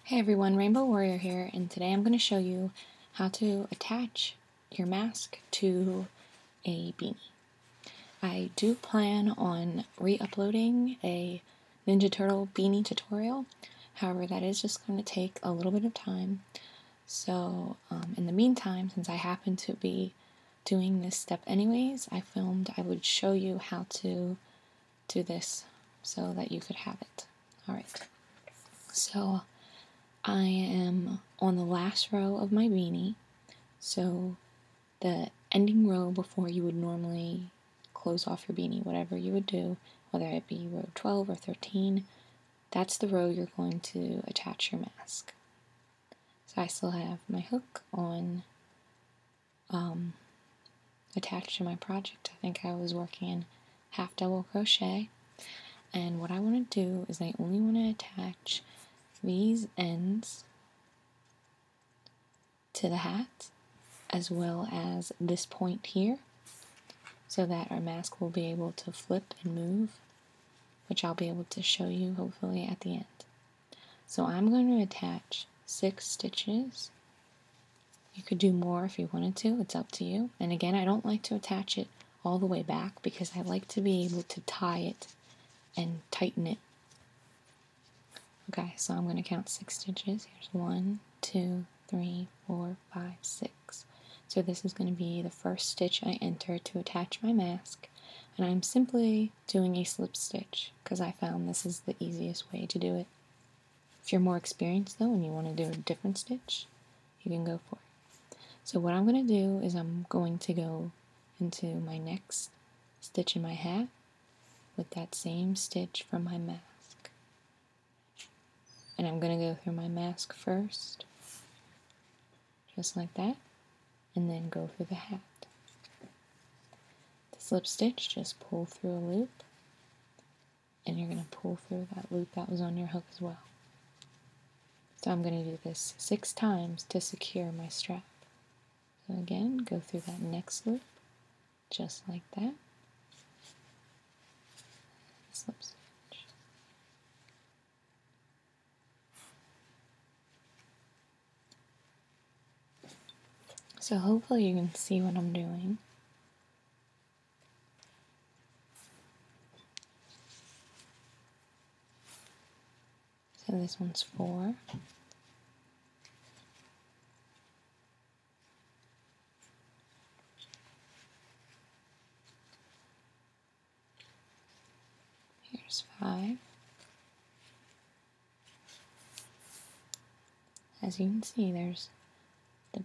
Hey everyone, Rainbow Warrior here, and today I'm going to show you how to attach your mask to a beanie. I do plan on re-uploading a Ninja Turtle beanie tutorial, however that is just going to take a little bit of time. So in the meantime, since I happen to be doing this step anyways, I filmed I would show you how to do this so that you could have it. Alright, so I am on the last row of my beanie, so the ending row before you would normally close off your beanie, whatever you would do, whether it be row 12 or 13, that's the row you're going to attach your mask. So I still have my hook on attached to my project. I think I was working in half double crochet, and what I want to do is I only want to attach these ends to the hat as well as this point here so that our mask will be able to flip and move, which I'll be able to show you hopefully at the end. So I'm going to attach 6 stitches. You could do more if you wanted to, it's up to you. And again, I don't like to attach it all the way back because I like to be able to tie it and tighten it. Okay, so I'm going to count 6 stitches. Here's 1, 2, 3, 4, 5, 6. So this is going to be the first stitch I enter to attach my mask, and I'm simply doing a slip stitch because I found this is the easiest way to do it. If you're more experienced though and you want to do a different stitch, you can go for it. So what I'm going to do is I'm going to go into my next stitch in my hat with that same stitch from my mask. And I'm going to go through my mask first, just like that, and then go through the hat. The slip stitch, just pull through a loop, and you're going to pull through that loop that was on your hook as well. So I'm going to do this 6 times to secure my strap. So again, go through that next loop, just like that. Slip stitch. So hopefully you can see what I'm doing. So this one's 4. Here's 5. As you can see, there's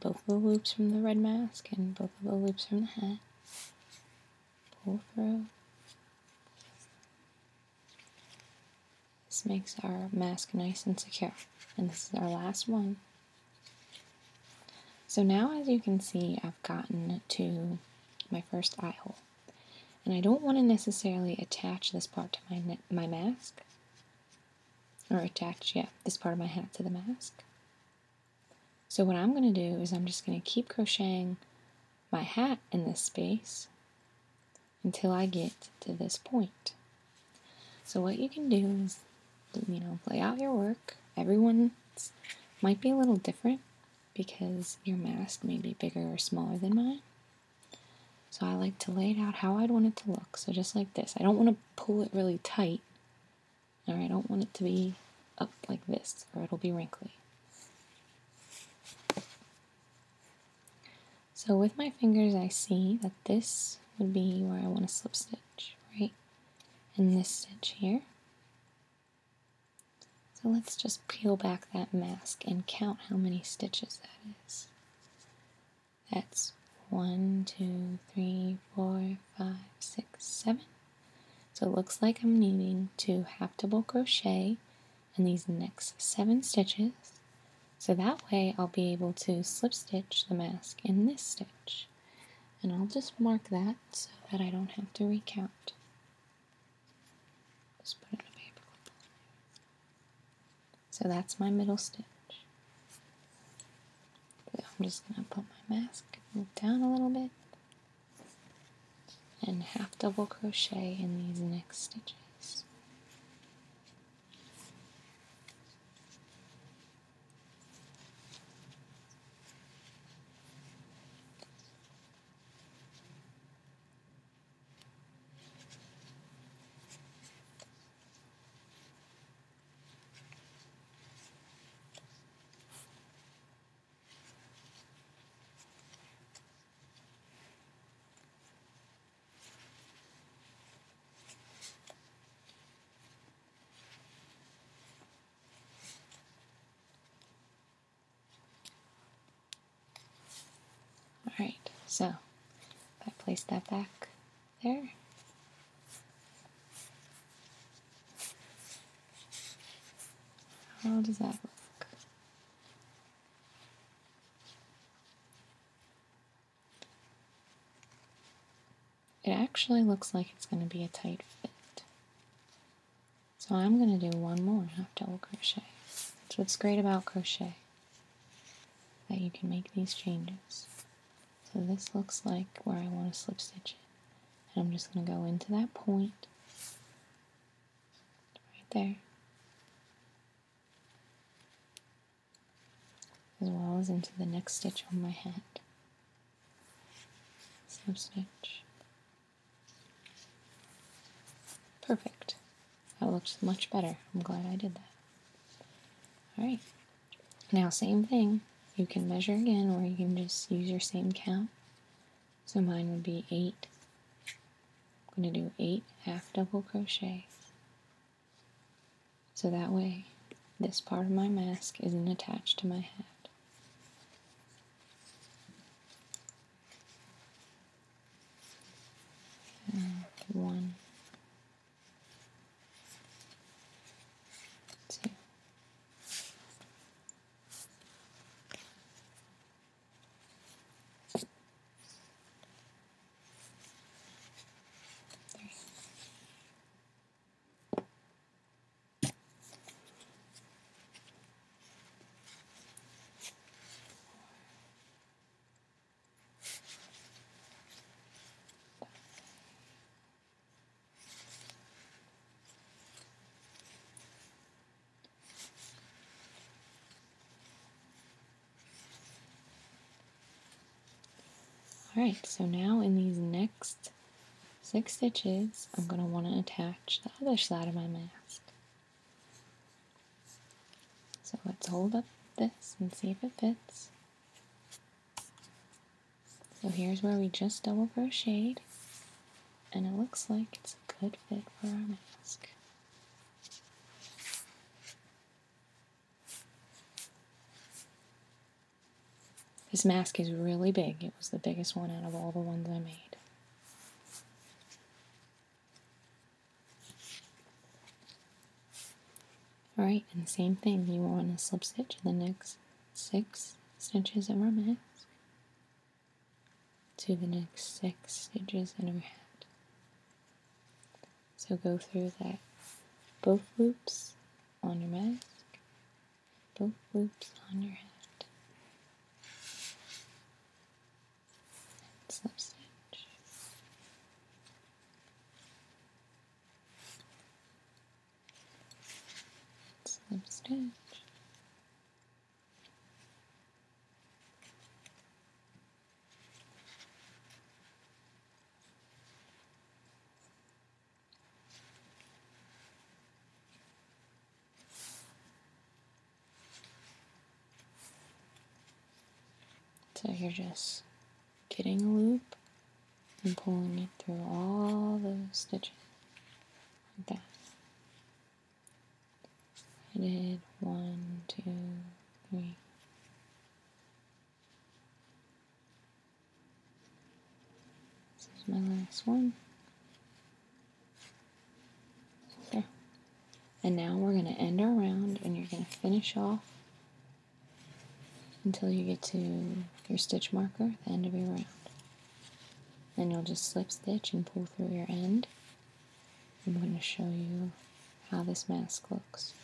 both of the loops from the red mask and both of the loops from the hat. Pull through. This makes our mask nice and secure. And this is our last one. So now, as you can see, I've gotten to my first eye hole. And I don't want to necessarily attach this part to my mask. Or attach, this part of my hat to the mask. So what I'm going to do is I'm just going to keep crocheting my hat in this space until I get to this point. So what you can do is, lay out your work. Everyone's might be a little different because your mask may be bigger or smaller than mine. So I like to lay it out how I'd want it to look. So just like this. I don't want to pull it really tight, or I don't want it to be up like this, or it'll be wrinkly. So with my fingers I see that this would be where I want to slip stitch, right? In this stitch here. So let's just peel back that mask and count how many stitches that is. That's 1, 2, 3, 4, 5, 6, 7. So it looks like I'm needing to half double crochet in these next 7 stitches. So that way I'll be able to slip stitch the mask in this stitch. And I'll just mark that so that I don't have to recount. Just put it in a paper clip. So that's my middle stitch. So I'm just going to put my mask, move down a little bit, and half double crochet in these next stitches. So, if I place that back there, how does that look? It actually looks like it's going to be a tight fit. So I'm going to do one more half double crochet. That's what's great about crochet, that you can make these changes. So this looks like where I want to slip stitch it. And I'm just going to go into that point right there, as well as into the next stitch on my hat. Slip stitch. Perfect. That looks much better. I'm glad I did that. Alright. Now same thing. You can measure again, or you can just use your same count. So mine would be 8. I'm going to do 8 half double crochets. So that way this part of my mask isn't attached to my hat. One, two. Three. Alright, so now in these next 6 stitches, I'm going to want to attach the other side of my mask. So let's hold up this and see if it fits. So here's where we just double crocheted, and it looks like it's a good fit for our mask. This mask is really big. It was the biggest one out of all the ones I made. Alright, and the same thing, you want to slip stitch the next 6 stitches of our mask to the next 6 stitches in our hat. So go through that, both loops on your mask, both loops on your hat. Slip stitch. Slip stitch. So you're just getting a loop and pulling it through all those stitches like that. I did 1, 2, 3. This is my last one. There. And now we're going to end our round, and you're going to finish off until you get to your stitch marker at the end of your round. Then you'll just slip stitch and pull through your end. I'm going to show you how this mask looks.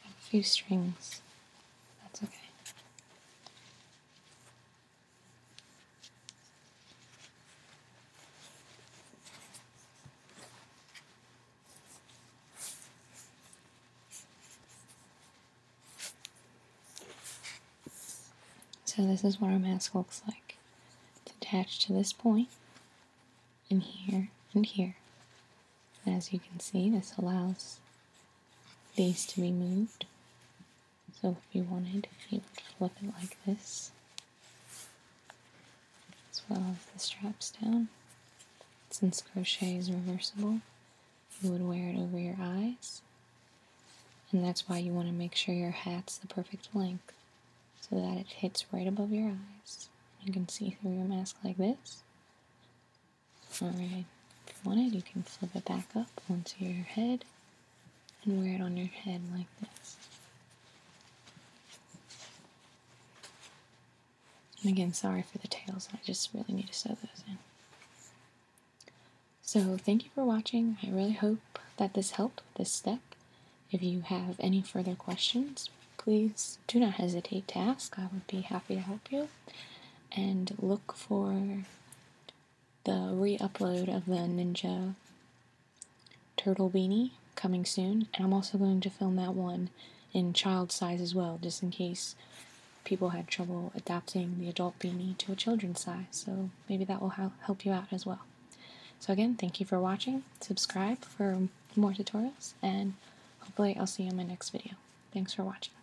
A few strings, that's okay. So this is what our mask looks like. It's attached to this point, and here, and here. And as you can see, this allows these to be moved. So if you wanted, you would flip it like this, as well as the straps down. Since crochet is reversible, you would wear it over your eyes. And that's why you want to make sure your hat's the perfect length, so that it hits right above your eyes. You can see through your mask like this. Alright, if you wanted, you can flip it back up onto your head and wear it on your head like this. And again, sorry for the tails, I just really need to sew those in. So thank you for watching. I really hope that this helped with this step. If you have any further questions, please do not hesitate to ask. I would be happy to help you. And look for the re-upload of the Ninja Turtle Beanie coming soon. And I'm also going to film that one in child size as well, just in case people had trouble adapting the adult beanie to a children's size. So maybe that will help you out as well. So again, thank you for watching. Subscribe for more tutorials, and hopefully I'll see you in my next video. Thanks for watching.